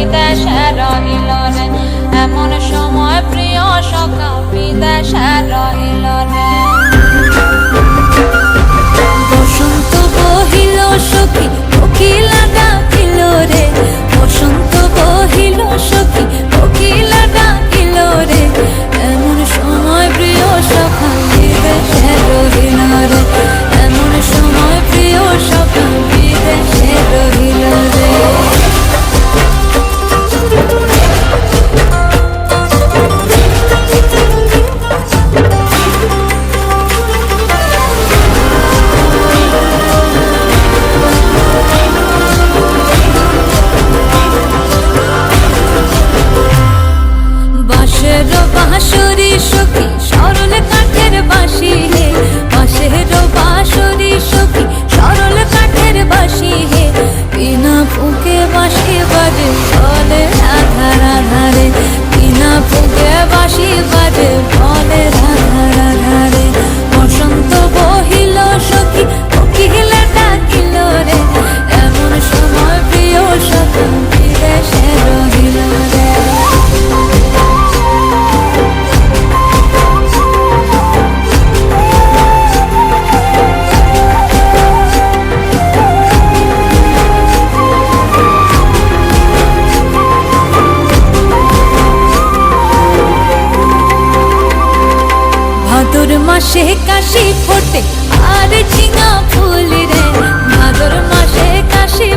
বিদেশে রহিল রে, এমন সময় প্রিয় সখা বিদেশে রহিল রে। বসন্ত বহিল সখী কোকিলা ডাকিল রে, বসন্ত বহিল সখী কোকিলা ডাকিল রে, এমন সময় প্রিয় সখা বিদেশে রহিল রে, এমন সময় প্রিয় সখা বিদেশে রহিল রে। বাঁশের বাঁশরি সখী সরল কাঠের বাঁশি হে, বাঁশের বাঁশরি সখী সরল কাঠের বাঁশি হে, বিনা ফুঁকে বাঁশি বাজে বলে রাধা রাধা রে, বিনা ফুঁকে বাঁশি বাজে বলে রাধা রাধা রে। বসন্ত বহিল সখী কোকিলা ডাকিল রে, এমন সময় প্রিয় সখা বিদেশে রহিল রে। ভাদর মাসে কাশি ফোটে আর ঝিঙা ফুল রে, ভাদর মাসে কাশি